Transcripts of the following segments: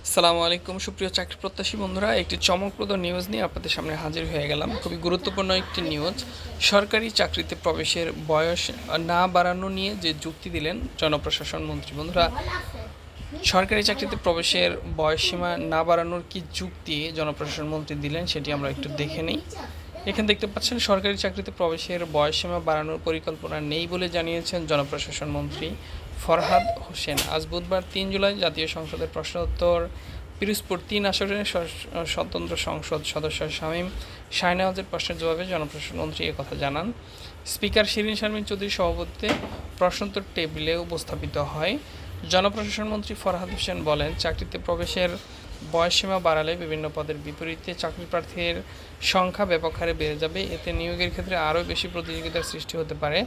আসসালামু আলাইকুম সুপ্রিয় চাকরি প্রত্যাশী বন্ধুরা, একটি চমকপ্রদ নিউজ নিয়ে আপনাদের সামনে হাজির হয়ে গেলাম। খুবই গুরুত্বপূর্ণ একটি নিউজ। সরকারি চাকরিতে প্রবেশের বয়স না বাড়ানো নিয়ে যে যুক্তি দিলেন জনপ্রশাসন মন্ত্রী। বন্ধুরা, সরকারি চাকরিতে প্রবেশের বয়সসীমা না বাড়ানোর কি যুক্তি জনপ্রশাসন মন্ত্রী দিলেন সেটি আমরা একটু দেখে নিই। এখানে দেখতে পাচ্ছেন, সরকারি চাকরিতে প্রবেশের বয়সসীমা বাড়ানোর পরিকল্পনা নেই বলে জানিয়েছেন জনপ্রশাসন মন্ত্রী ফরহাদ হোসেন। আজ বুধবার 3 জুলাই জাতীয় সংসদের প্রশ্নোত্তর পিরোজপুর 3 আসনের স্বতন্ত্র সংসদ সদস্য শামীম শাহনেওয়াজের প্রশ্নের জবাবে জনপ্রশাসন মন্ত্রী একথা জানান। স্পিকার শিরীন শারমিন চৌধুরীর সভাপতিত্বে প্রশ্নোত্তর টেবিলে উপস্থাপিত হয়। জনপ্রশাসন মন্ত্রী ফরহাদ হোসেন বলেন, চাকরিতে প্রবেশের বয়সসীমা বাড়ালে বিভিন্ন পদের বিপরীতে চাকরি প্রার্থীর সংখ্যা ব্যাপক হারে বেড়ে যাবে। এতে নিয়োগের ক্ষেত্রে আরও বেশি প্রতিযোগিতার সৃষ্টি হতে পারে।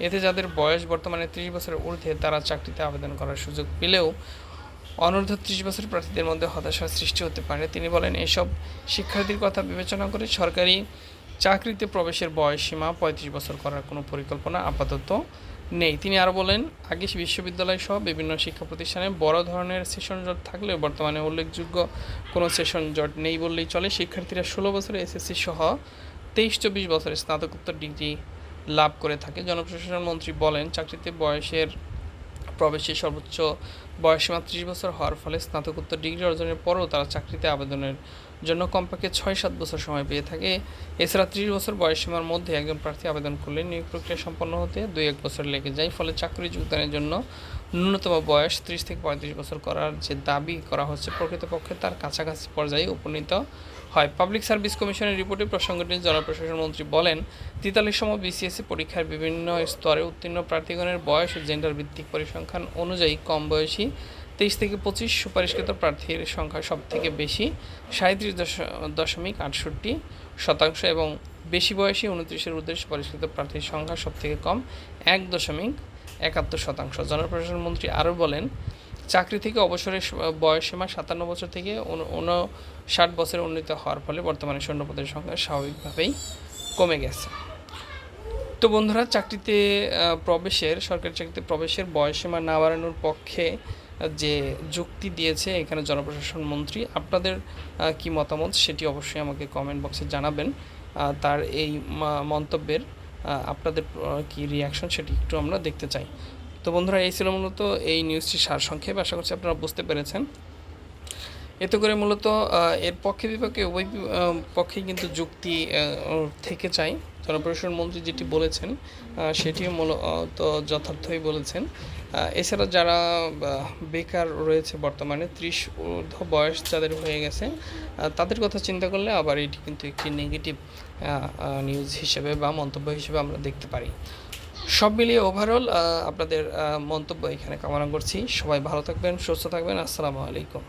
এতে যাদের বয়স বর্তমানে 30 বছরের ঊর্ধ্বে তারা চাকরিতে আবেদন করার সুযোগ পেলেও অনূর্ধ্ব 30 বছরের প্রার্থীদের মধ্যে হতাশার সৃষ্টি হতে পারে। তিনি বলেন, এসব শিক্ষার্থীর কথা বিবেচনা করে সরকারি চাকরিতে প্রবেশের বয়সসীমা 35 বছর করার কোনো পরিকল্পনা আপাতত নেই। তিনি আরও বলেন, আগে বিশ্ববিদ্যালয় সহ বিভিন্ন শিক্ষা প্রতিষ্ঠানে বড় ধরনের সেশন জট থাকলেও বর্তমানে উল্লেখযোগ্য কোনো সেশন জট নেই বললেই চলে। শিক্ষার্থীরা 16 বছরের এসএসসি সহ 23-24 বছরের স্নাতকোত্তর ডিগ্রি লাভ করে থাকে। জনপ্রশাসন মন্ত্রী বলেন, চাকরিতে প্রবেশের সর্বোচ্চ বয়সসীমা 30 বছর হওয়ার ফলে স্নাতকোত্তর ডিগ্রি অর্জনের পরও তারা চাকরিতে আবেদনের জন্য কমপক্ষে 6-7 বছর সময় পেয়ে থাকে। এছাড়া 30 বছর বয়সসীমার মধ্যে একজন প্রার্থী আবেদন করলে নিয়োগ প্রক্রিয়া সম্পন্ন হতে 2-1 বছর লেগে যায়। ফলে চাকরি যোগদানের জন্য ন্যূনতম বয়স 30 থেকে 35 বছর করার যে দাবি করা হচ্ছে, প্রকৃতপক্ষে তার কাছাকাছি পর্যায়ে উপনীত হয়। পাবলিক সার্ভিস কমিশনের রিপোর্টে প্রসঙ্গটি জনপ্রশাসন মন্ত্রী বলেন, 43তম বিসিএসসি পরীক্ষার বিভিন্ন স্তরে উত্তীর্ণ প্রার্থীগণের বয়স ও জেন্ডার ভিত্তিক পরিসংখ্যান অনুযায়ী কম বয়সী 23 থেকে 25 সুপারিশকৃত প্রার্থীর সংখ্যা সবথেকে বেশি 37.68% এবং বেশি বয়সী 29-এর ঊর্ধ্বে সুপারিশকৃত প্রার্থীর সংখ্যা সবথেকে কম 1.71%। জনপ্রশাসন মন্ত্রী আরও বলেন, চাকরি থেকে অবসরের বয়সসীমা 57 বছর থেকে 59 বছরে উন্নীত হওয়ার ফলে বর্তমানে শূন্যপদের সংখ্যা স্বাভাবিকভাবেই কমে গেছে। তো বন্ধুরা, সরকারি চাকরিতে প্রবেশের বয়সসীমা না বাড়ানোর পক্ষে যে যুক্তি দিয়েছে এখানে জনপ্রশাসন মন্ত্রী, আপনাদের কি মতামত সেটি অবশ্যই আমাকে কমেন্ট বক্সে জানাবেন। তার এই মন্তব্যের আপনাদের কি রিয়াকশন সেটি একটু আমরা দেখতে চাই। তো বন্ধুরা, এই ছিল মূলত এই নিউজটির সারসংক্ষেপ। আশা করছি আপনারা বুঝতে পেরেছেন। এতে করে মূলত এর পক্ষে বিপক্ষে উভয় পক্ষেই কিন্তু যুক্তি থেকে যায়। জনপ্রশাসন মন্ত্রী যেটি বলেছেন সেটিও মূলত যথার্থই বলেছেন। এছাড়া যারা বেকার রয়েছে বর্তমানে 30 ঊর্ধ্ব বয়স যাদের হয়ে গেছে, তাদের কথা চিন্তা করলে আবার এটি কিন্তু একটি নেগেটিভ নিউজ হিসেবে বা মন্তব্য হিসেবে আমরা দেখতে পারি। সব মিলিয়ে ওভারঅল আপনাদের মন্তব্য এখানে কামনা করছি। সবাই ভালো থাকবেন, সুস্থ থাকবেন। আসসালামু আলাইকুম।